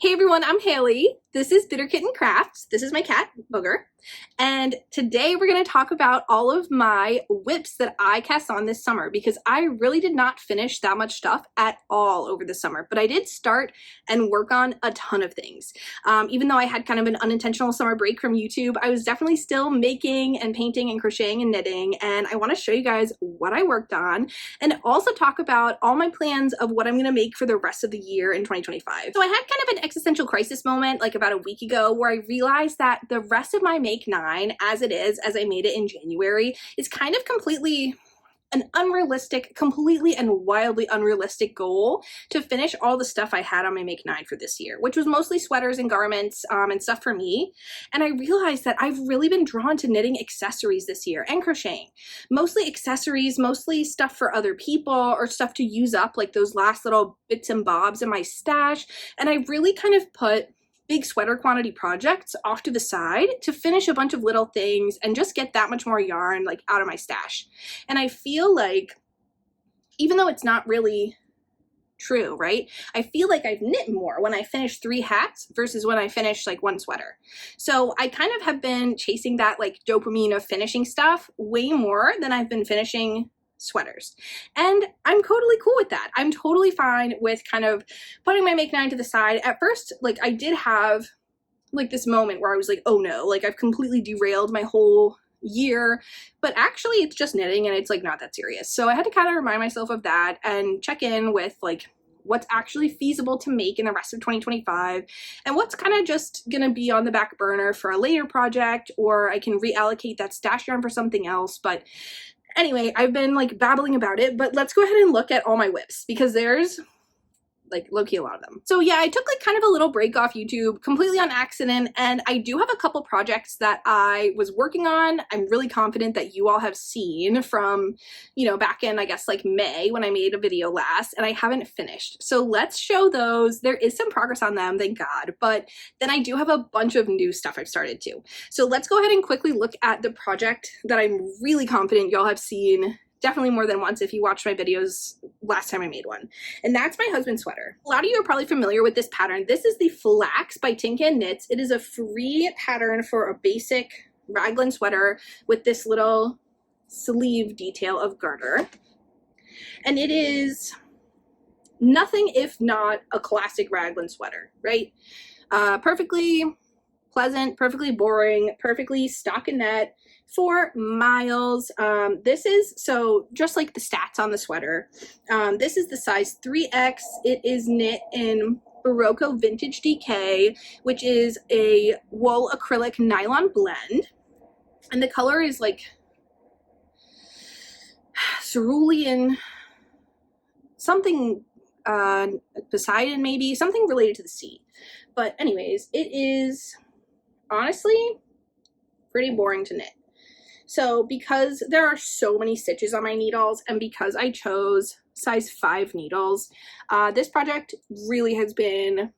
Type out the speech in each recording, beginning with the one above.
Hey everyone, I'm Haley. This is Bitter Kitten Crafts. This is my cat, Booger. And today we're going to talk about all of my WIPs that I cast on this summer because I really did not finish that much stuff at all over the summer, but I did start and work on a ton of things. Even though I had kind of an unintentional summer break from YouTube, I was definitely still making and painting and crocheting and knitting, and I want to show you guys what I worked on and also talk about all my plans of what I'm going to make for the rest of the year in 2025. So I had kind of an existential crisis moment like about a week ago where I realized that the rest of my Make 9 as it is, as I made it in January, is kind of completely an unrealistic, completely and wildly unrealistic goal to finish all the stuff I had on my Make 9 for this year, which was mostly sweaters and garments and stuff for me. And I realized that I've really been drawn to knitting accessories this year and crocheting. Mostly accessories, mostly stuff for other people or stuff to use up, like those last little bits and bobs in my stash. And I really kind of put big sweater quantity projects off to the side to finish a bunch of little things and just get that much more yarn like out of my stash. And I feel like, even though it's not really true, right? I feel like I've knit more when I finish 3 hats versus when I finish like 1 sweater. So I kind of have been chasing that like dopamine of finishing stuff way more than I've been finishing sweaters. And I'm totally cool with that. I'm totally fine with kind of putting my Make 9 to the side. At first, like I did have like this moment where I was like, oh no, like I've completely derailed my whole year, but actually it's just knitting and it's like not that serious. So I had to kind of remind myself of that and check in with like what's actually feasible to make in the rest of 2025 and what's kind of just gonna be on the back burner for a later project, or I can reallocate that stash yarn for something else. But anyway, I've been like babbling about it, but let's go ahead and look at all my WIPs because there's like low-key a lot of them. So yeah, I took like kind of a little break off YouTube completely on accident, and I do have a couple projects that I was working on. I'm really confident that you all have seen from, you know, back in I guess like May when I made a video last, and I haven't finished. So let's show those. There is some progress on them, thank God, but then I do have a bunch of new stuff I've started to. So let's go ahead and quickly look at the project that I'm really confident y'all have seen definitely more than once if you watched my videos last time I made one. And that's my husband's sweater. A lot of you are probably familiar with this pattern. This is the Flax by PetiteKnit. It is a free pattern for a basic raglan sweater with this little sleeve detail of garter. And it is nothing if not a classic raglan sweater, right? Perfectly pleasant, perfectly boring, perfectly stockinette for miles. This is, so just like the stats on the sweater, this is the size 3X. It is knit in Berroco Vintage DK, which is a wool acrylic nylon blend. And the color is like Cerulean, something, Poseidon maybe, something related to the sea. But anyways, it is honestly pretty boring to knit. So because there are so many stitches on my needles and because I chose size 5 needles, this project really has been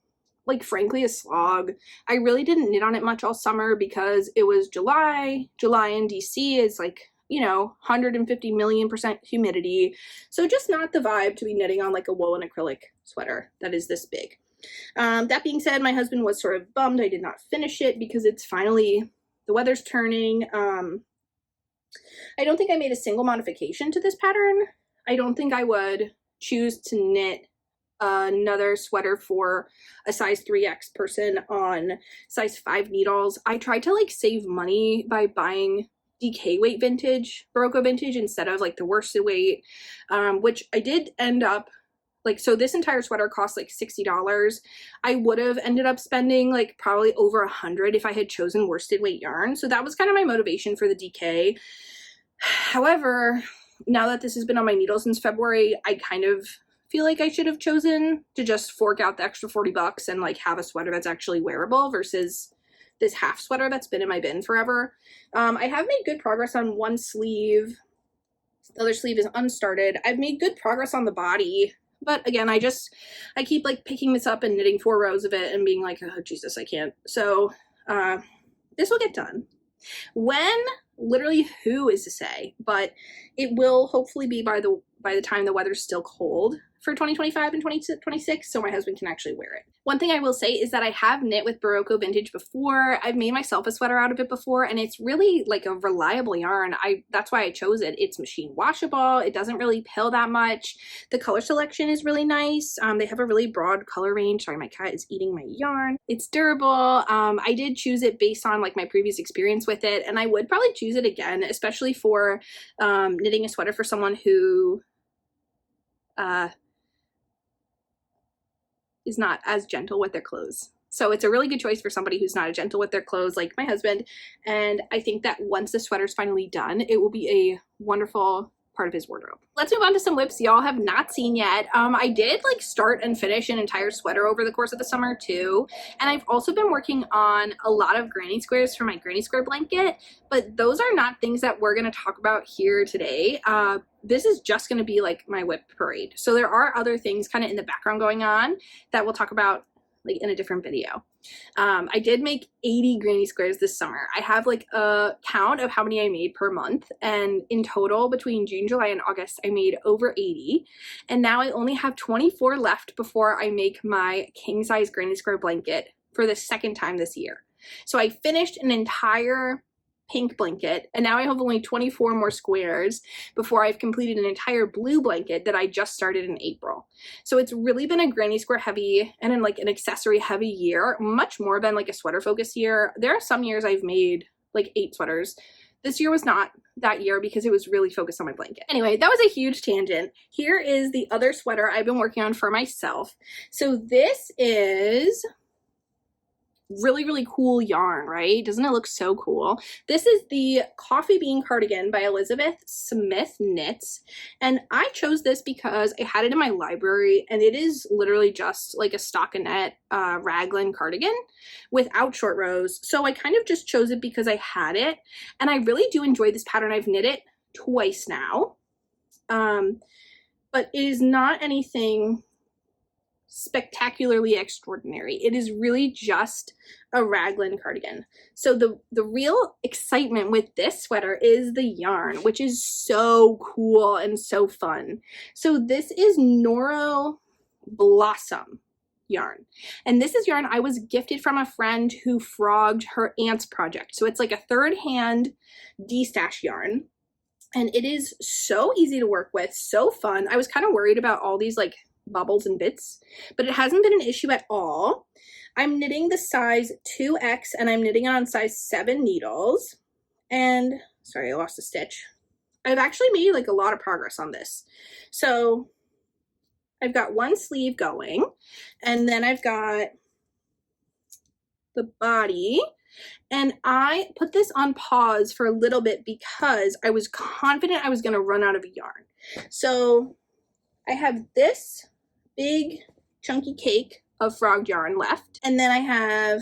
like frankly a slog. I really didn't knit on it much all summer because it was July. July in DC is like, you know, 150 million% humidity. So just not the vibe to be knitting on like a wool and acrylic sweater that is this big. That being said, my husband was sort of bummed I did not finish it because it's finally, the weather's turning. I don't think I made a single modification to this pattern. I don't think I would choose to knit another sweater for a size 3X person on size 5 needles. I tried to like save money by buying DK weight vintage, Berroco vintage, instead of like the worsted weight, which I did end up like, so this entire sweater cost like $60. I would have ended up spending like probably over $100 if I had chosen worsted weight yarn. So that was kind of my motivation for the DK. However, now that this has been on my needle since February, I kind of feel like I should have chosen to just fork out the extra $40 and like have a sweater that's actually wearable versus this half sweater that's been in my bin forever. I have made good progress on one sleeve. The other sleeve is unstarted. I've made good progress on the body. But again, I keep like picking this up and knitting 4 rows of it and being like, oh Jesus, I can't. So this will get done. When, literally who is to say, but it will hopefully be by the time the weather's still cold for 2025 and 2026 so my husband can actually wear it. One thing I will say is that I have knit with Berroco Vintage before. I've made myself a sweater out of it before, and it's really like a reliable yarn. That's why I chose it. It's machine washable. It doesn't really pill that much. The color selection is really nice. They have a really broad color range. Sorry, my cat is eating my yarn. It's durable. I did choose it based on like my previous experience with it, and I would probably choose it again, especially for knitting a sweater for someone who is not as gentle with their clothes. So it's a really good choice for somebody who's not as gentle with their clothes like my husband. And I think that once the sweater's finally done, it will be a wonderful part of his wardrobe. Let's move on to some WIPs y'all have not seen yet. I did like start and finish an entire sweater over the course of the summer too. And I've also been working on a lot of granny squares for my granny square blanket, but those are not things that we're going to talk about here today. This is just going to be like my WIP parade. So there are other things kind of in the background going on that we'll talk about like in a different video. I did make 80 granny squares this summer. I have like a count of how many I made per month, and in total between June, July, and August I made over 80, and now I only have 24 left before I make my king size granny square blanket for the second time this year. So I finished an entire pink blanket, and now I have only 24 more squares before I've completed an entire blue blanket that I just started in April. So it's really been a granny square heavy and like an accessory heavy year, much more than like a sweater focus year. There are some years I've made like 8 sweaters. This year was not that year because it was really focused on my blanket. Anyway, that was a huge tangent. Here is the other sweater I've been working on for myself. So this is really cool yarn, right? Doesn't it look so cool? This is the Coffee Bean Cardigan by Elizabeth Smith Knits, and I chose this because I had it in my library, and it is literally just like a stockinette raglan cardigan without short rows. So I kind of just chose it because I had it, and I really do enjoy this pattern. I've knit it twice now, but it is not anything spectacularly extraordinary. It is really just a raglan cardigan. So the real excitement with this sweater is the yarn, which is so cool and so fun. So this is Noro Blossom yarn, and this is yarn I was gifted from a friend who frogged her aunt's project. So it's like a third-hand de-stash yarn, and it is so easy to work with, so fun. I was kind of worried about all these like bubbles and bits, but it hasn't been an issue at all. I'm knitting the size 2X, and I'm knitting it on size 7 needles. And sorry, I lost a stitch. I've actually made like a lot of progress on this. So I've got one sleeve going, and then I've got the body, and I put this on pause for a little bit because I was confident I was going to run out of yarn. So I have this big chunky cake of frogged yarn left, and then I have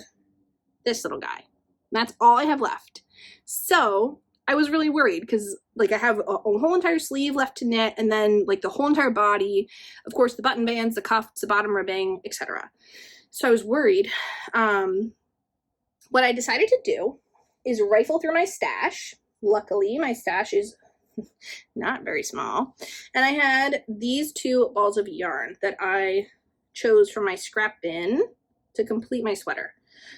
this little guy. That's all I have left. So I was really worried because like I have a whole entire sleeve left to knit, and then like the whole entire body, of course the button bands, the cuffs, the bottom ribbing, etc. So I was worried. What I decided to do is rifle through my stash. Luckily my stash is not very small, and I had these 2 balls of yarn that I chose from my scrap bin to complete my sweater.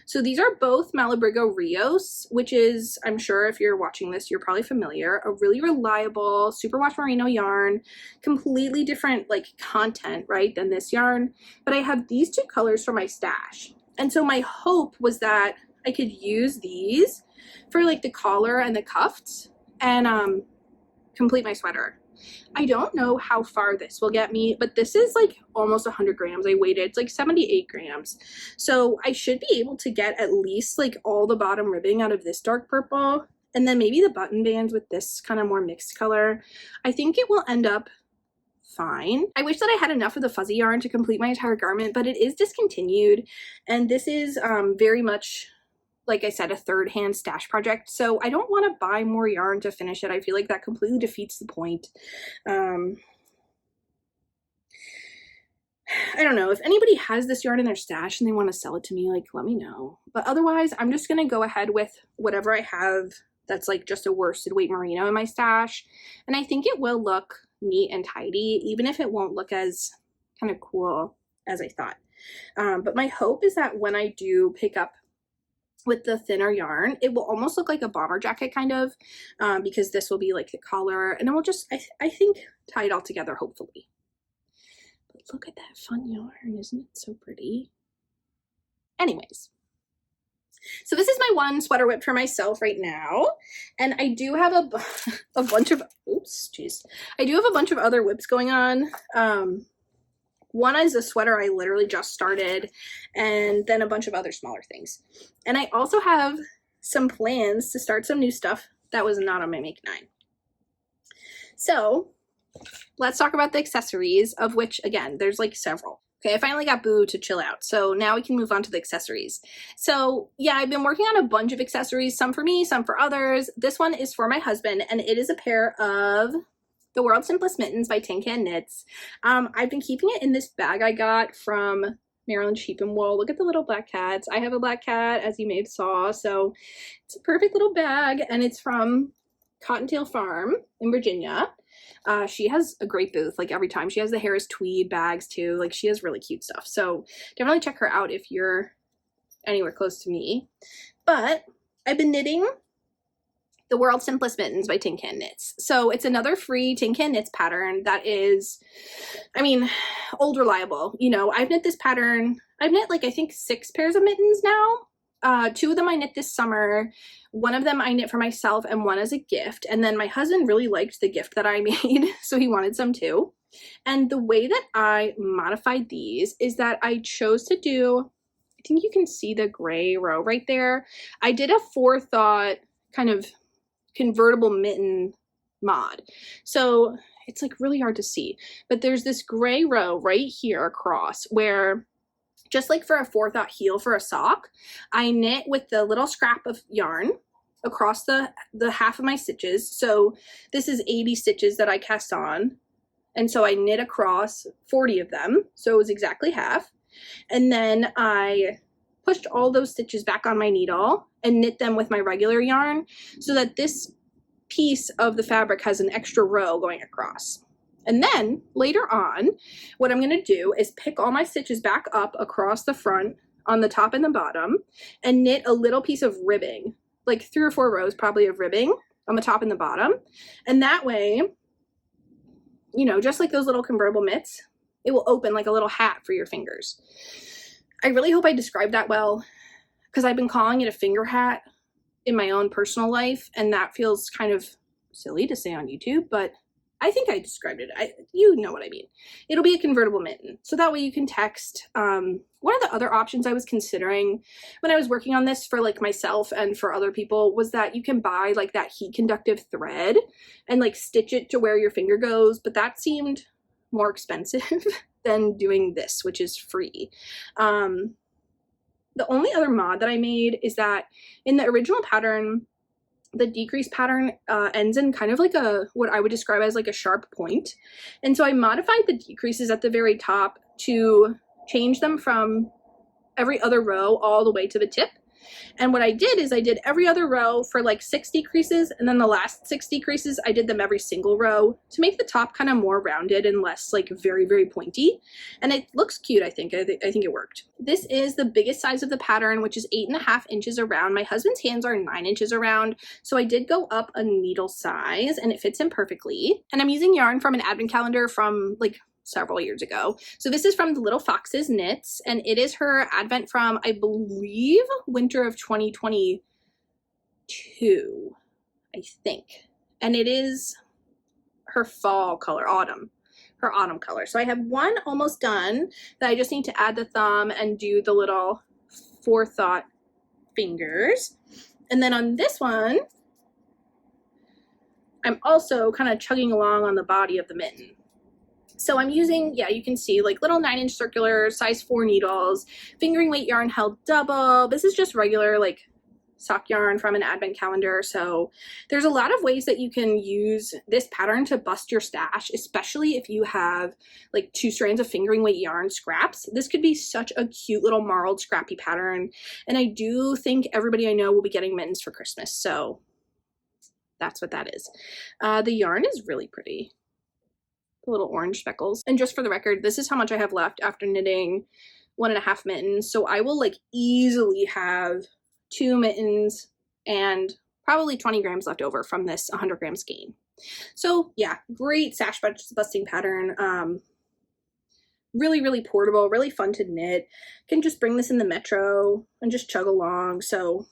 So these are both Malabrigo Rios, which is, I'm sure if you're watching this you're probably familiar, a really reliable superwash merino yarn, completely different like content, right, than this yarn. But I have these 2 colors for my stash, and so my hope was that I could use these for like the collar and the cuffs and complete my sweater. I don't know how far this will get me, but this is like almost 100 grams. I weighed it. It's like 78 grams. So I should be able to get at least like all the bottom ribbing out of this dark purple, and then maybe the button bands with this kind of more mixed color. I think it will end up fine. I wish that I had enough of the fuzzy yarn to complete my entire garment, but it is discontinued, and this is very much, like I said, a third-hand stash project, so I don't want to buy more yarn to finish it. I feel like that completely defeats the point. I don't know. If anybody has this yarn in their stash and they want to sell it to me, like, let me know. But otherwise, I'm just going to go ahead with whatever I have that's like just a worsted weight merino in my stash, and I think it will look neat and tidy, even if it won't look as kind of cool as I thought. But my hope is that when I do pick up with the thinner yarn, it will almost look like a bomber jacket kind of, because this will be like the collar, and then we'll just, I think, tie it all together, hopefully. But look at that fun yarn, isn't it so pretty? Anyways, so this is my one sweater whip for myself right now, and I do have a bunch of, oops, jeez, I do have a bunch of other whips going on. One is a sweater I literally just started, and then a bunch of other smaller things. And I also have some plans to start some new stuff that was not on my Make 9. So let's talk about the accessories, of which, again, there's like several. Okay, I finally got Boo to chill out, so now we can move on to the accessories. So yeah, I've been working on a bunch of accessories, some for me, some for others. This one is for my husband, and it is a pair of the World's Simplest Mittens by Tin Can Knits. I've been keeping it in this bag I got from Maryland Sheep and Wool. Look at the little black cats. I have a black cat, as you may have saw, so it's a perfect little bag, and it's from Cottontail Farm in Virginia. She has a great booth, like every time. She has the Harris Tweed bags too. Like, she has really cute stuff. So definitely check her out if you're anywhere close to me. But I've been knitting the World's Simplest Mittens by Tin Can Knits. So it's another free Tin Can Knits pattern that is, I mean, old reliable. You know, I've knit this pattern, I've knit like I think 6 pairs of mittens now. 2 of them I knit this summer. One of them I knit for myself and one as a gift. And then my husband really liked the gift that I made, so he wanted some too. And the way that I modified these is that I chose to do, I think you can see the gray row right there. I did a forethought kind of convertible mitten mod. So it's like really hard to see, but there's this gray row right here across where, just like for a forethought heel for a sock, I knit with the little scrap of yarn across the half of my stitches. So this is 80 stitches that I cast on. And so I knit across 40 of them. So it was exactly half. And then I pushed all those stitches back on my needle and knit them with my regular yarn so that this piece of the fabric has an extra row going across. And then later on, what I'm going to do is pick all my stitches back up across the front on the top and the bottom and knit a little piece of ribbing, like 3 or 4 rows probably of ribbing on the top and the bottom. And that way, you know, just like those little convertible mitts, it will open like a little hat for your fingers. I really hope I described that well, because I've been calling it a finger hat in my own personal life, and that feels kind of silly to say on YouTube, but I think I described it. You know what I mean. It'll be a convertible mitten, so that way you can text. One of the other options I was considering when I was working on this for like myself and for other people was that you can buy like that heat conductive thread and like stitch it to where your finger goes, but that seemed more expensive than doing this, which is free. The only other mod that I made is that in the original pattern, the decrease pattern ends in kind of like a, what I would describe as like a sharp point. And so I modified the decreases at the very top to change them from every other row all the way to the tip. And what I did is I did every other row for like 6 decreases, and then the last 6 decreases, I did them every single row to make the top kind of more rounded and less like very, very pointy. And it looks cute, I think. I think it worked. This is the biggest size of the pattern, which is 8.5 inches around. My husband's hands are 9 inches around, so I did go up a needle size, and it fits him perfectly. And I'm using yarn from an advent calendar from like several years ago. So this is from the Little Foxes Knits, and it is her advent from, I believe, winter of 2022, I think. And it is her fall color, her autumn color. So I have one almost done that I just need to add the thumb and do the little forethought fingers. And then on this one, I'm also kind of chugging along on the body of the mitten. So I'm using, yeah, you can see like little 9-inch circulars, size 4 needles, fingering weight yarn held double. This is just regular like sock yarn from an advent calendar. So there's a lot of ways that you can use this pattern to bust your stash, especially if you have like 2 strands of fingering weight yarn scraps. This could be such a cute little marled scrappy pattern. And I do think everybody I know will be getting mittens for Christmas. So that's what that is. The yarn is really pretty. the little orange speckles. And just for the record, this is how much I have left after knitting 1.5 mittens. So I will like easily have 2 mittens and probably 20 grams left over from this 100 gram skein. So yeah, great sash busting pattern. Really, really portable, really fun to knit. Can just bring this in the metro and just chug along. So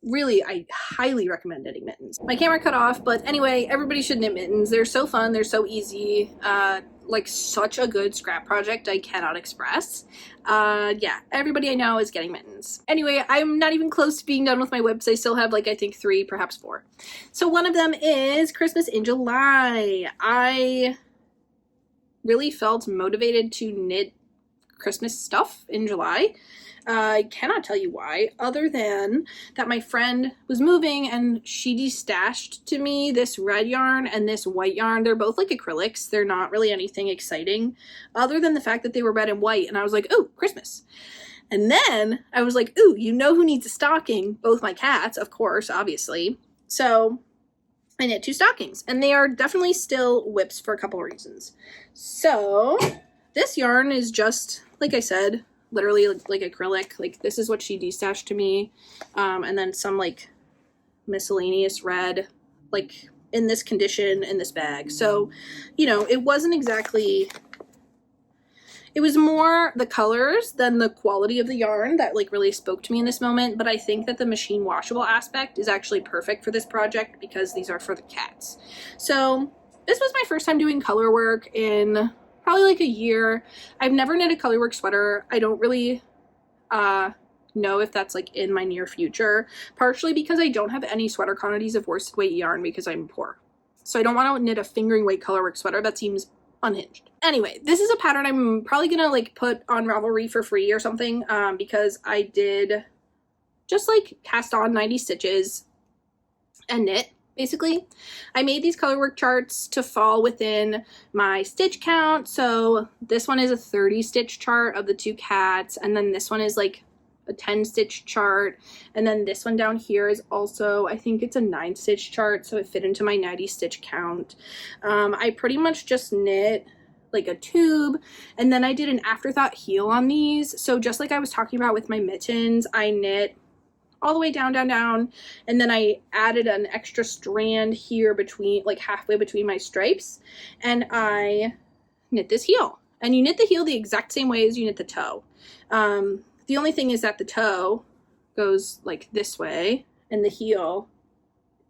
really, I highly recommend knitting mittens. My camera cut off, but anyway, everybody should knit mittens. They're so fun, they're so easy. Like such a good scrap project I cannot express. Yeah, everybody I know is getting mittens. Anyway, I'm not even close to being done with my WIPs. I still have like, I think 3, perhaps 4. So one of them is Christmas in July. I really felt motivated to knit Christmas stuff in July. I cannot tell you why, other than that my friend was moving and she destashed to me this red yarn and this white yarn. They're both like acrylics. They're not really anything exciting other than the fact that they were red and white. And I was like, oh, Christmas. And then I was like, ooh, you know who needs a stocking? Both my cats, of course, obviously. So I knit 2 stockings, and they are definitely still WIPs for a couple of reasons. So this yarn is just, like I said, literally like acrylic. Like this is what she destashed to me, and then some like miscellaneous red, like in this condition in this bag. So, you know, it wasn't exactly, it was more the colors than the quality of the yarn that like really spoke to me in this moment. But I think that the machine washable aspect is actually perfect for this project because these are for the cats. So this was my first time doing color work in probably like a year. I've never knit a colorwork sweater. I don't really know if that's like in my near future, partially because I don't have any sweater quantities of worsted weight yarn because I'm poor. So I don't want to knit a fingering weight colorwork sweater. That seems unhinged. Anyway, this is a pattern I'm probably gonna like put on Ravelry for free or something, because I did just like cast on 90 stitches and knit. Basically, I made these colorwork charts to fall within my stitch count. So this one is a 30 stitch chart of the 2 cats, and then this one is like a 10 stitch chart, and then this one down here is also, I think it's a 9 stitch chart, so it fit into my 90 stitch count. I pretty much just knit like a tube, and then I did an afterthought heel on these. So just like I was talking about with my mittens, I knit all the way down, down, down, and then I added an extra strand here between, like halfway between my stripes, and I knit this heel. And you knit the heel the exact same way as you knit the toe. The only thing is that the toe goes like this way and the heel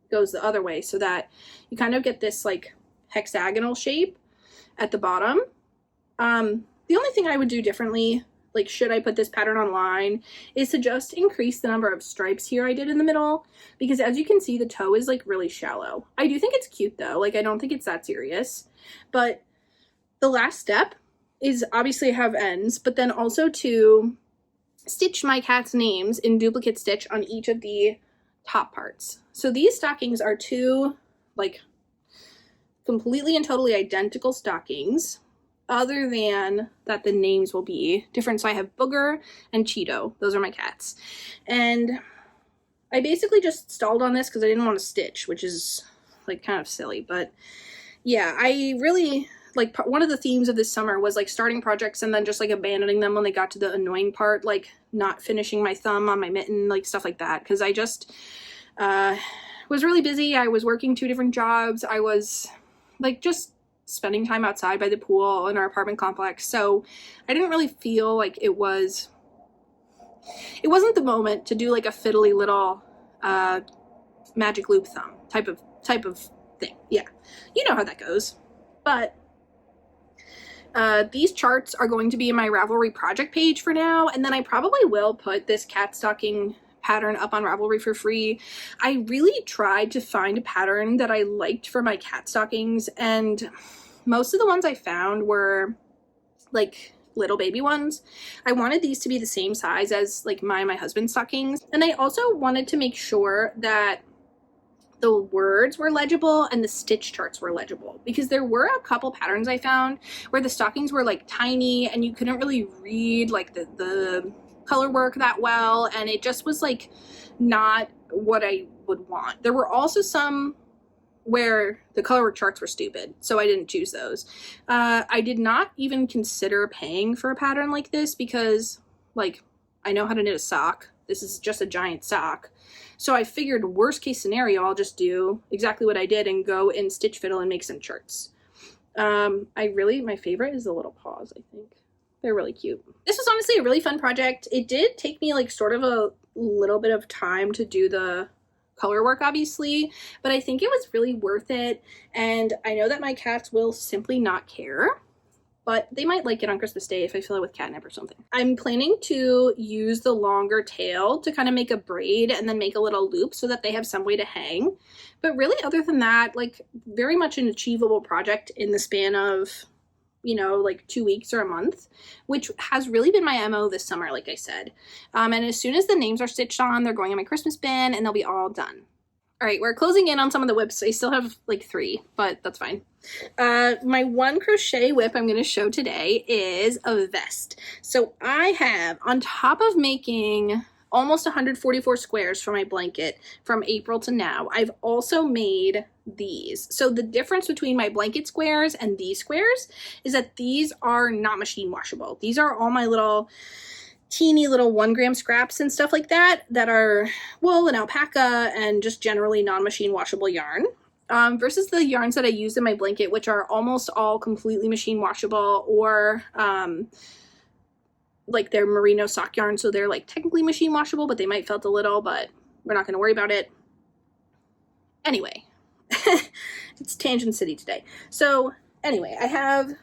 goes the other way, so that you kind of get this like hexagonal shape at the bottom. The only thing I would do differently, like should I put this pattern online, is to just increase the number of stripes here I did in the middle, because as you can see the toe is like really shallow. I do think it's cute though, like I don't think it's that serious. But the last step is obviously have ends, but then also to stitch my cat's names in duplicate stitch on each of the top parts. So these stockings are 2 like completely and totally identical stockings, other than that the names will be different. So I have Booger and Cheeto. Those are my cats. And I basically just stalled on this because I didn't want to stitch, which is like kind of silly. But yeah, I really, like one of the themes of this summer was like starting projects and then just like abandoning them when they got to the annoying part, like not finishing my thumb on my mitten, like stuff like that. Because I just was really busy. I was working 2 different jobs. I was like just spending time outside by the pool in our apartment complex. So I didn't really feel like it wasn't the moment to do like a fiddly little magic loop thumb type of thing. Yeah, you know how that goes. But these charts are going to be in my Ravelry project page for now, and then I probably will put this cat stocking pattern up on Ravelry for free. I really tried to find a pattern that I liked for my cat stockings, and most of the ones I found were like little baby ones. I wanted these to be the same size as like my husband's stockings, and I also wanted to make sure that the words were legible and the stitch charts were legible, because there were a couple patterns I found where the stockings were like tiny and you couldn't really read like the color work that well, and it just was like not what I would want. There were also some where the colorwork charts were stupid, so I didn't choose those. I did not even consider paying for a pattern like this because, like, I know how to knit a sock. This is just a giant sock. So I figured worst case scenario, I'll just do exactly what I did and go in stitch fiddle and make some charts. My favorite is the little paws, I think. They're really cute. This was honestly a really fun project. It did take me like sort of a little bit of time to do the color work, obviously, but I think it was really worth it. And I know that my cats will simply not care, but they might like it on Christmas Day if I fill it with catnip or something. I'm planning to use the longer tail to kind of make a braid and then make a little loop so that they have some way to hang. But really, other than that, like, very much an achievable project in the span of, you know, like 2 weeks or a month, which has really been my MO this summer, like I said. And as soon as the names are stitched on, they're going in my Christmas bin and they'll be all done. All right, we're closing in on some of the WIPs. I still have like 3, but that's fine. My one crochet WIP I'm going to show today is a vest. So I have, on top of making almost 144 squares for my blanket from April to now, I've also made these. So the difference between my blanket squares and these squares is that these are not machine washable. These are all my little teeny little 1 gram scraps and stuff like that that are wool and alpaca and just generally non-machine washable yarn, versus the yarns that I use in my blanket, which are almost all completely machine washable, or like they're merino sock yarn, so they're like technically machine washable, but they might felt a little, but we're not going to worry about it. Anyway, it's Tangent City today. So anyway, I have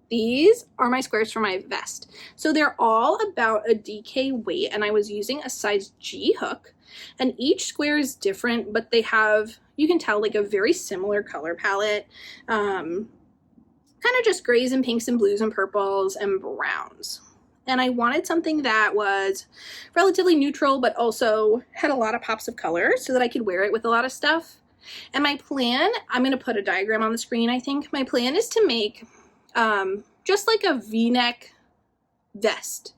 these are my squares for my vest. So they're all about a DK weight, and I was using a size G hook, and each square is different, but they have, you can tell, like a very similar color palette. Kind of just grays and pinks and blues and purples and browns. And I wanted something that was relatively neutral, but also had a lot of pops of color so that I could wear it with a lot of stuff. And my plan, I'm going to put a diagram on the screen, I think. My plan is to make just like a V-neck vest,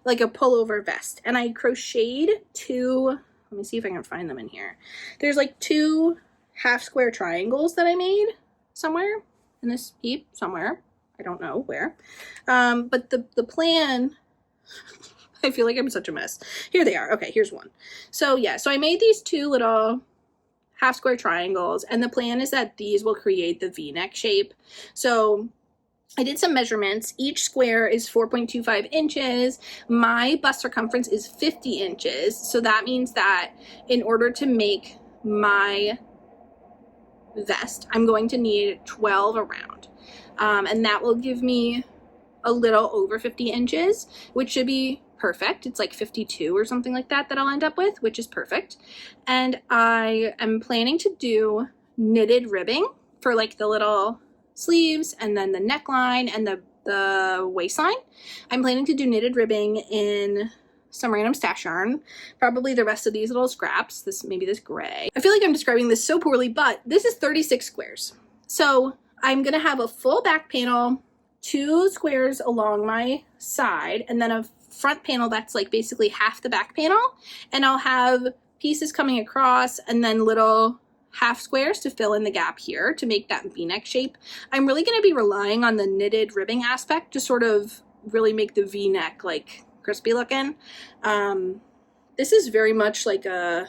like a pullover vest. And I crocheted 2, let me see if I can find them in here. There's like 2 half square triangles that I made somewhere in this heap somewhere. I don't know where. But the plan, I feel like I'm such a mess. Here they are. Okay, here's one. So yeah, so I made these 2 little half square triangles, and the plan is that these will create the V-neck shape. So I did some measurements. Each square is 4.25 inches. My bust circumference is 50 inches. So that means that in order to make my vest, I'm going to need 12 around. And that will give me a little over 50 inches, which should be perfect. It's like 52 or something like that I'll end up with, which is perfect. And I am planning to do knitted ribbing for like the little sleeves and then the neckline and the waistline. I'm planning to do knitted ribbing in some random stash yarn, probably the rest of these little scraps, maybe this gray. I feel like I'm describing this so poorly, but this is 36 squares. So I'm gonna have a full back panel, 2 squares along my side, and then a front panel that's like basically half the back panel, and I'll have pieces coming across and then little half squares to fill in the gap here to make that V-neck shape. I'm really going to be relying on the knitted ribbing aspect to sort of really make the V-neck like crispy looking. This is very much like a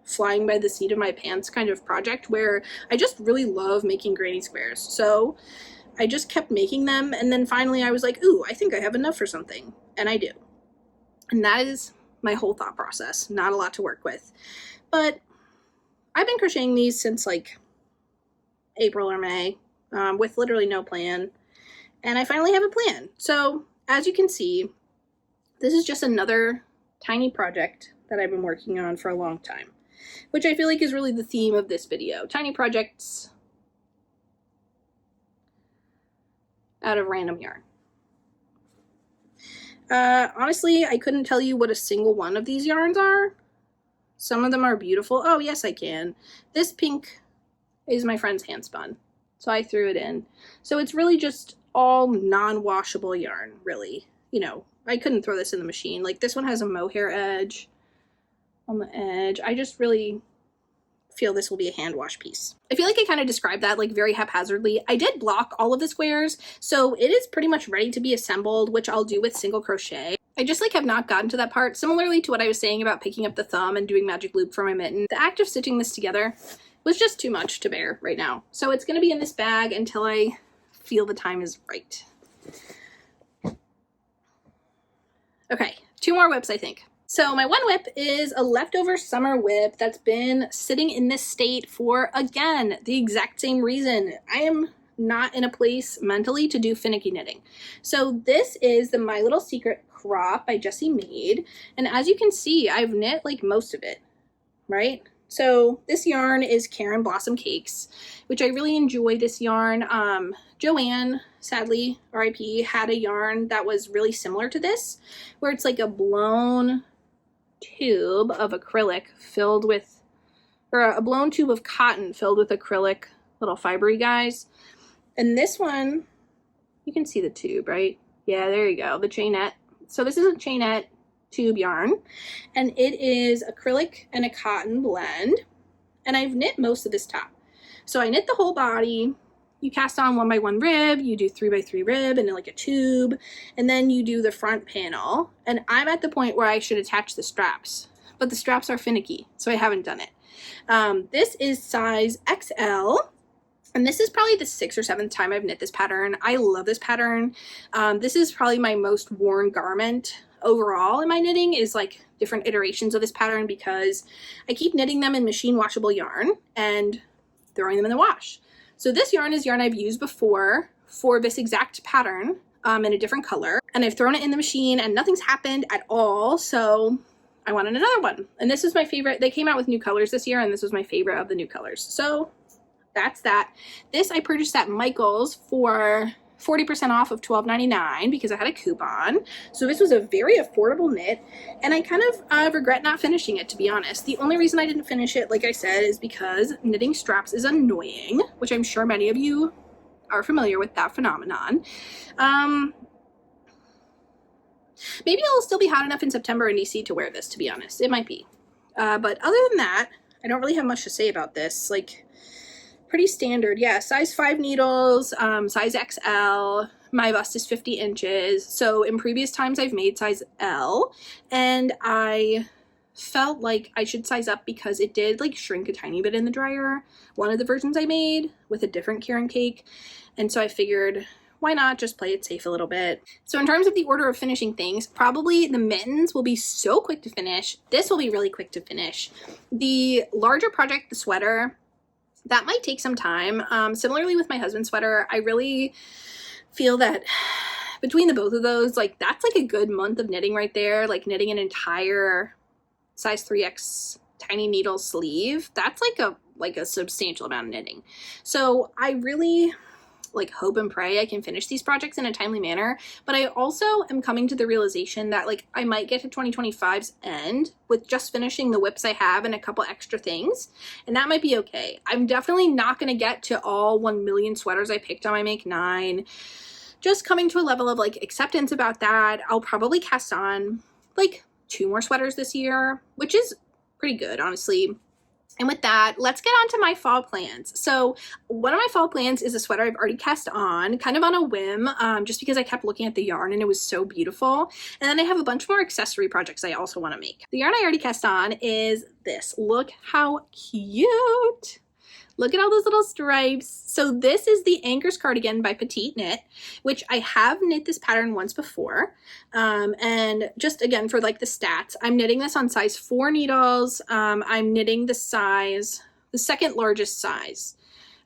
flying by the seat of my pants kind of project where I just really love making granny squares. So I just kept making them, and then finally I was like, ooh, I think I have enough for something, and I do. And that is my whole thought process. Not a lot to work with, but I've been crocheting these since like April or May, with literally no plan, and I finally have a plan. So as you can see, this is just another tiny project that I've been working on for a long time, which I feel like is really the theme of this video. Tiny projects out of random yarn. Honestly, I couldn't tell you what a single one of these yarns are. Some of them are beautiful. Oh, yes, I can. This pink is my friend's hand spun, so I threw it in. So it's really just all non-washable yarn, really. You know, I couldn't throw this in the machine. Like, this one has a mohair edge on the edge. I just really feel this will be a hand wash piece. I feel like I kind of described that like very haphazardly. I did block all of the squares, so it is pretty much ready to be assembled, which I'll do with single crochet. I just like have not gotten to that part. Similarly to what I was saying about picking up the thumb and doing magic loop for my mitten, the act of stitching this together was just too much to bear right now. So it's going to be in this bag until I feel the time is right. Okay, 2 more WIPs I think. So my one WIP is a leftover summer WIP that's been sitting in this state for, again, the exact same reason. I am not in a place mentally to do finicky knitting. So this is the My Little Secret crop by Jessie Maed. And as you can see, I've knit like most of it, right? So this yarn is Caron Blossom Cakes, which I really enjoy this yarn. Joanne, sadly, RIP, had a yarn that was really similar to this, where it's like a blown tube of acrylic filled with, or a blown tube of cotton filled with acrylic little fibery guys. And this one, you can see the tube, right? Yeah, there you go, the chainette. So this is a chainette tube yarn, and it is acrylic and a cotton blend. And I've knit most of this top. So I knit the whole body. You cast on 1x1 rib, you do 3x3 rib and like a tube, and then you do the front panel. And I'm at the point where I should attach the straps, but the straps are finicky, so I haven't done it. This is size XL. And this is probably the 6th or 7th time I've knit this pattern. I love this pattern. This is probably my most worn garment overall in my knitting, is like different iterations of this pattern, because I keep knitting them in machine washable yarn and throwing them in the wash. So this yarn is yarn I've used before for this exact pattern in a different color. And I've thrown it in the machine and nothing's happened at all. So I wanted another one. And this is my favorite. They came out with new colors this year, and this was my favorite of the new colors. So that's that. This I purchased at Michael's for 40% off of $12.99 because I had a coupon. So this was a very affordable knit, and I kind of regret not finishing it, to be honest. The only reason I didn't finish it, like I said, is because knitting straps is annoying, which I'm sure many of you are familiar with that phenomenon. Maybe it'll still be hot enough in September in DC to wear this, to be honest. It might be. But other than that, I don't really have much to say about this. Like, pretty standard. Yeah, size 5 needles, size XL. My bust is 50 inches. So in previous times I've made size L, and I felt like I should size up because it did like shrink a tiny bit in the dryer. One of the versions I made with a different Caron cake. And so I figured, why not just play it safe a little bit? So in terms of the order of finishing things, probably the mittens will be so quick to finish. This will be really quick to finish. The larger project, the sweater, that might take some time. Similarly with my husband's sweater, I really feel that between the both of those, like that's like a good month of knitting right there. Like knitting an entire size 3X tiny needle sleeve, that's like a substantial amount of knitting. So I really like hope and pray I can finish these projects in a timely manner, but I also am coming to the realization that like I might get to 2025's end with just finishing the WIPs I have and a couple extra things, and that might be okay. I'm definitely not going to get to all 1 million sweaters I picked on my Make 9. Just coming to a level of like acceptance about that. I'll probably cast on like 2 more sweaters this year, which is pretty good, honestly. And with that, let's get on to my fall plans. So one of my fall plans is a sweater I've already cast on, kind of on a whim, just because I kept looking at the yarn and it was so beautiful. And then I have a bunch more accessory projects I also want to make. The yarn I already cast on is this. Look how cute. Look at all those little stripes. So this is the Ankers Cardigan by PetiteKnit, which I have knit this pattern once before. And just again, for like the stats, I'm knitting this on size 4 needles. I'm knitting the second largest size.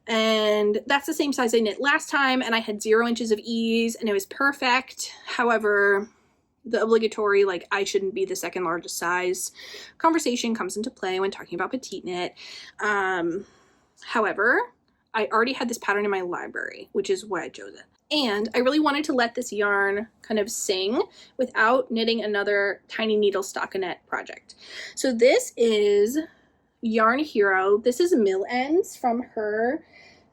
And that's the same size I knit last time, and I had 0 inches of ease and it was perfect. However, the obligatory, like I shouldn't be the second largest size conversation comes into play when talking about PetiteKnit. However, I already had this pattern in my library, which is why I chose it. And I really wanted to let this yarn kind of sing without knitting another tiny needle stockinette project. So this is Yarn Hero. This is Mill Ends from her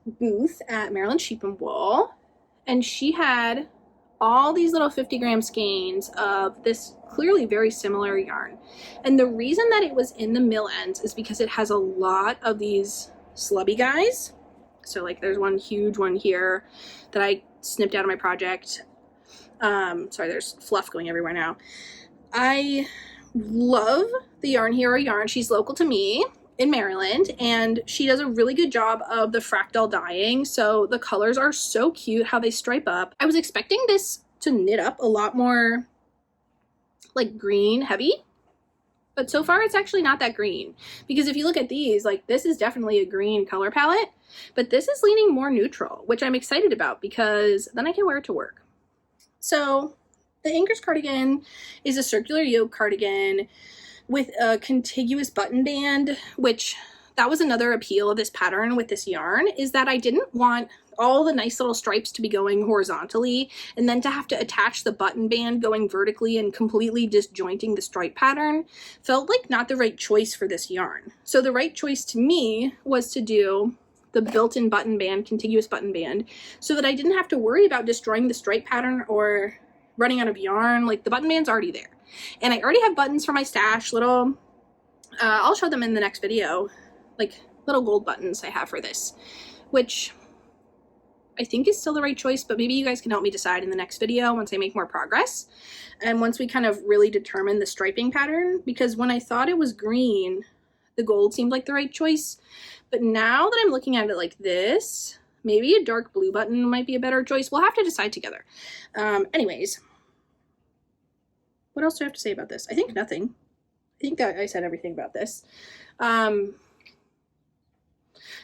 booth at Maryland Sheep and Wool. And she had all these little 50-gram skeins of this clearly very similar yarn. And the reason that it was in the mill ends is because it has a lot of these slubby guys. So like there's one huge one here that I snipped out of my project. Sorry, there's fluff going everywhere now. I love the Yarn Hero yarn. She's local to me in Maryland, and she does a really good job of the fractal dyeing. So the colors are so cute how they stripe up. I was expecting this to knit up a lot more like green heavy, but so far it's actually not that green, because if you look at these, like this is definitely a green color palette, but this is leaning more neutral, which I'm excited about because then I can wear it to work. So the Ankers cardigan is a circular yoke cardigan with a contiguous button band, which that was another appeal of this pattern with this yarn, is that I didn't want all the nice little stripes to be going horizontally and then to have to attach the button band going vertically and completely disjointing the stripe pattern. Felt like not the right choice for this yarn. So the right choice to me was to do the built-in button band, contiguous button band, so that I didn't have to worry about destroying the stripe pattern or running out of yarn. Like the button band's already there. And I already have buttons for my stash, little, I'll show them in the next video, like little gold buttons I have for this, which I think is still the right choice, but maybe you guys can help me decide in the next video once I make more progress. And once we kind of really determine the striping pattern, because when I thought it was green, the gold seemed like the right choice. But now that I'm looking at it like this, maybe a dark blue button might be a better choice. We'll have to decide together. Anyways, what else do I have to say about this? I think nothing. I think that I said everything about this.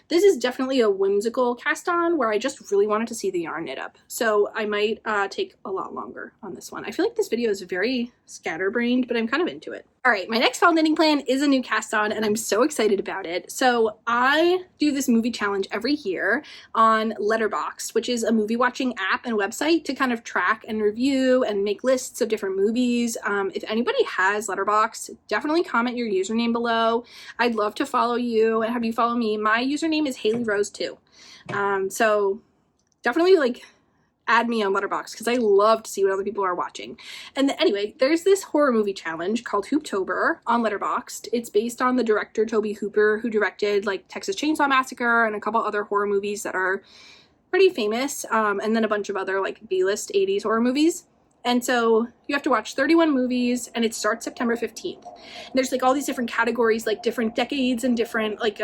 This is definitely a whimsical cast on where I just really wanted to see the yarn knit up. So I might take a lot longer on this one. I feel like this video is very scatterbrained, but I'm kind of into it. All right, my next fall knitting plan is a new cast on and I'm so excited about it. So I do this movie challenge every year on Letterboxd, which is a movie watching app and website to kind of track and review and make lists of different movies. If anybody has Letterboxd, definitely comment your username below. I'd love to follow you and have you follow me. My username is Haley Rose 2. So definitely like add me on Letterboxd because I love to see what other people are watching. And anyway, there's this horror movie challenge called Hooptober on Letterboxd. It's based on the director Tobe Hooper, who directed like Texas Chainsaw Massacre and a couple other horror movies that are pretty famous, and then a bunch of other like B-list 80s horror movies. And so you have to watch 31 movies and it starts September 15th. And there's like all these different categories, like different decades and different like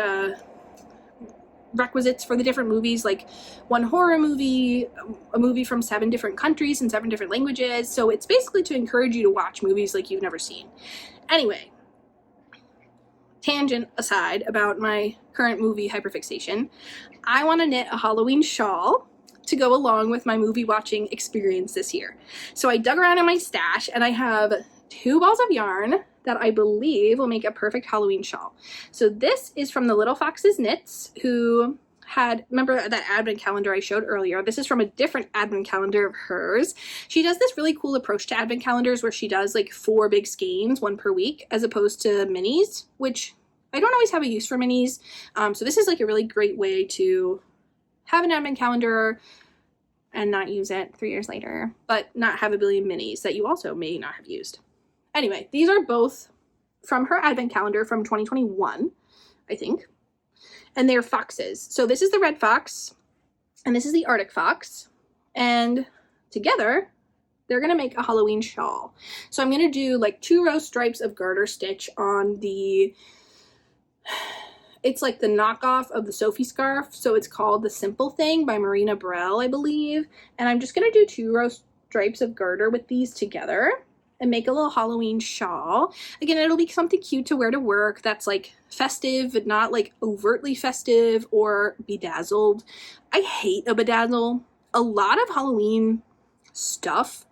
requisites for the different movies, like one horror movie, a movie from 7 different countries and 7 different languages. So it's basically to encourage you to watch movies like you've never seen. Anyway, tangent aside about my current movie hyperfixation, I want to knit a Halloween shawl to go along with my movie watching experience this year. So I dug around in my stash and I have 2 balls of yarn that I believe will make a perfect Halloween shawl. So this is from the Little Foxes Knits, who had, remember that advent calendar I showed earlier? This is from a different advent calendar of hers. She does this really cool approach to advent calendars where she does like 4 big skeins, 1 per week, as opposed to minis, which I don't always have a use for minis. So this is like a really great way to have an advent calendar and not use it 3 years later, but not have a billion minis that you also may not have used. Anyway, these are both from her advent calendar from 2021, I think, and they're foxes. So this is the red fox, and this is the Arctic fox, and together, they're gonna make a Halloween shawl. So I'm gonna do like 2 row stripes of garter stitch on the, it's like the knockoff of the Sophie scarf, so it's called The Simple Thing by Marina Burrell, I believe, and I'm just gonna do 2 row stripes of garter with these together and make a little Halloween shawl. Again, it'll be something cute to wear to work that's like festive, but not like overtly festive or bedazzled. I hate a bedazzle. A lot of Halloween stuff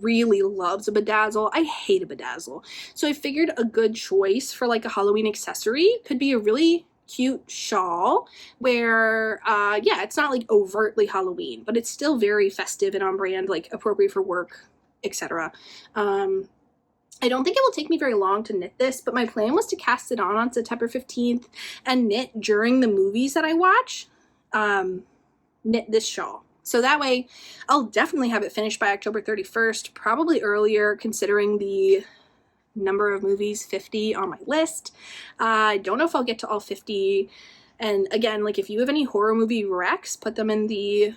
really loves a bedazzle. I hate a bedazzle. So I figured a good choice for like a Halloween accessory could be a really cute shawl where, yeah, it's not like overtly Halloween, but it's still very festive and on brand, like appropriate for work, etc. I don't think it will take me very long to knit this, but my plan was to cast it on September 15th and knit during the movies that I watch, knit this shawl. So that way I'll definitely have it finished by October 31st, probably earlier considering the number of movies, 50 on my list. I don't know if I'll get to all 50. And again, like if you have any horror movie recs, put them in the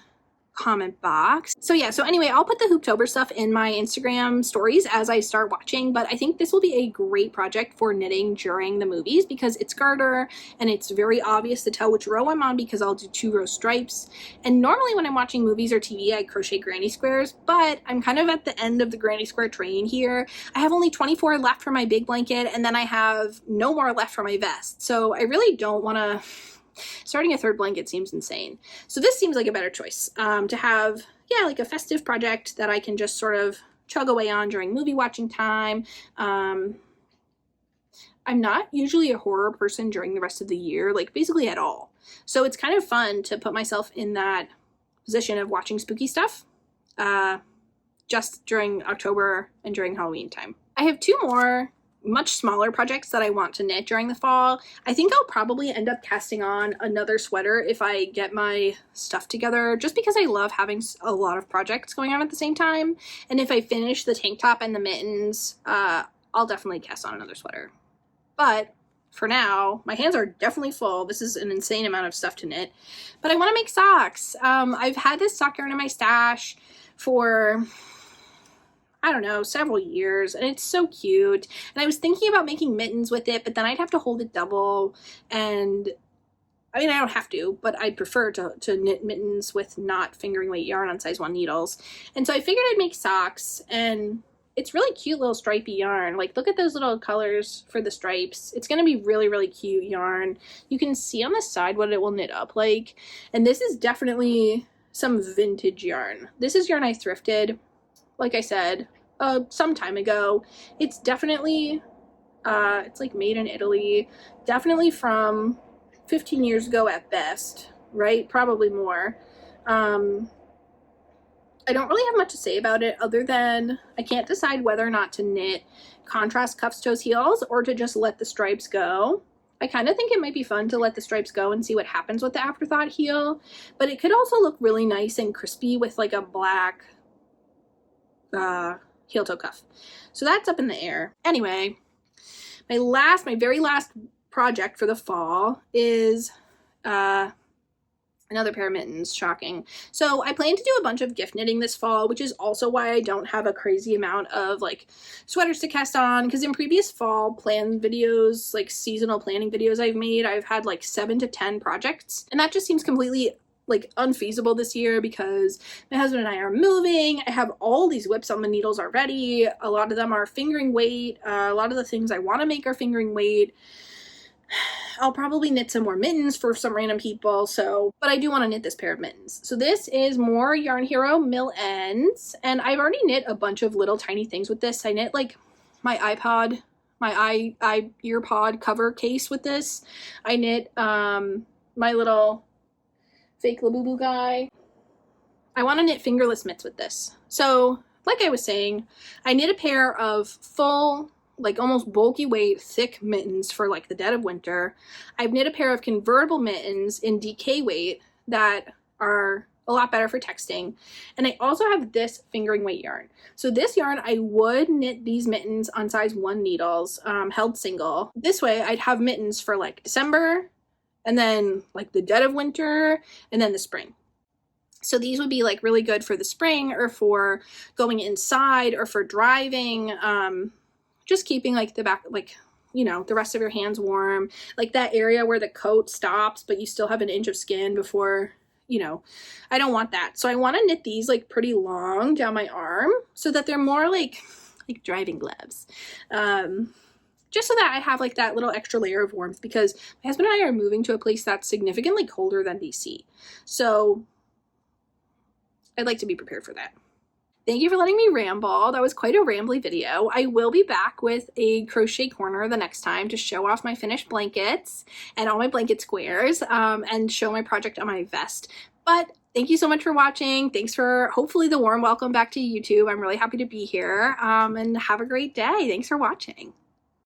comment box. So yeah, so anyway, I'll put the Hooptober stuff in my Instagram stories as I start watching, but I think this will be a great project for knitting during the movies because it's garter and it's very obvious to tell which row I'm on because I'll do 2-row stripes. And normally when I'm watching movies or TV, I crochet granny squares, but I'm kind of at the end of the granny square train here. I have only 24 left for my big blanket and then I have no more left for my vest. So I really don't want to... Starting a 3rd blanket seems insane. So this seems like a better choice to have, yeah, like a festive project that I can just sort of chug away on during movie watching time. I'm not usually a horror person during the rest of the year, like basically at all. So it's kind of fun to put myself in that position of watching spooky stuff just during October and during Halloween time. I have 2 more much smaller projects that I want to knit during the fall. I think I'll probably end up casting on another sweater if I get my stuff together, just because I love having a lot of projects going on at the same time. And if I finish the tank top and the mittens, I'll definitely cast on another sweater. But for now, my hands are definitely full. This is an insane amount of stuff to knit, but I want to make socks. I've had this sock yarn in my stash for... I don't know, several years, and it's so cute. And I was thinking about making mittens with it, but then I'd have to hold it double, and I mean, I don't have to, but I'd prefer to knit mittens with not fingering weight yarn on size 1 needles. And so I figured I'd make socks, and it's really cute little stripey yarn. Like, look at those little colors for the stripes. It's going to be really, really cute yarn. You can see on the side what it will knit up like, and this is definitely some vintage yarn. This is yarn I thrifted. Like I said, some time ago. It's definitely, it's like made in Italy, definitely from 15 years ago at best, right? Probably more. I don't really have much to say about it other than I can't decide whether or not to knit contrast cuffs, toes, heels, or to just let the stripes go. I kind of think it might be fun to let the stripes go and see what happens with the afterthought heel, but it could also look really nice and crispy with like a black heel toe cuff. So that's up in the air. Anyway, my very last project for the fall is another pair of mittens. Shocking. So I plan to do a bunch of gift knitting this fall, which is also why I don't have a crazy amount of like sweaters to cast on, because in previous fall plan videos, like seasonal planning videos I've made, I've had like 7 to 10 projects, and that just seems completely like unfeasible this year because my husband and I are moving. I have all these WIPs on the needles already. A lot of them are fingering weight. A lot of the things I want to make are fingering weight. I'll probably knit some more mittens for some random people, but I do want to knit this pair of mittens. So this is more Yarn Hero mill ends, and I've already knit a bunch of little tiny things with this. I knit like my iPod, my earpod cover case with this. I knit my little fake Labubu guy. I want to knit fingerless mitts with this. So like I was saying, I knit a pair of full, like almost bulky weight, thick mittens for like the dead of winter. I've knit a pair of convertible mittens in DK weight that are a lot better for texting. And I also have this fingering weight yarn. So this yarn, I would knit these mittens on size 1 needles, held single. This way I'd have mittens for like December, and then like the dead of winter, and then the spring. So these would be like really good for the spring or for going inside or for driving, just keeping like the back, like, you know, the rest of your hands warm, like that area where the coat stops, but you still have an inch of skin before, you know, I don't want that. So I want to knit these like pretty long down my arm so that they're more like driving gloves. Just so that I have like that little extra layer of warmth, because my husband and I are moving to a place that's significantly colder than DC. So I'd like to be prepared for that. Thank you for letting me ramble. That was quite a rambly video. I will be back with a crochet corner the next time to show off my finished blankets and all my blanket squares, and show my project on my vest. But thank you so much for watching. Thanks for hopefully the warm welcome back to YouTube. I'm really happy to be here, and have a great day. Thanks for watching.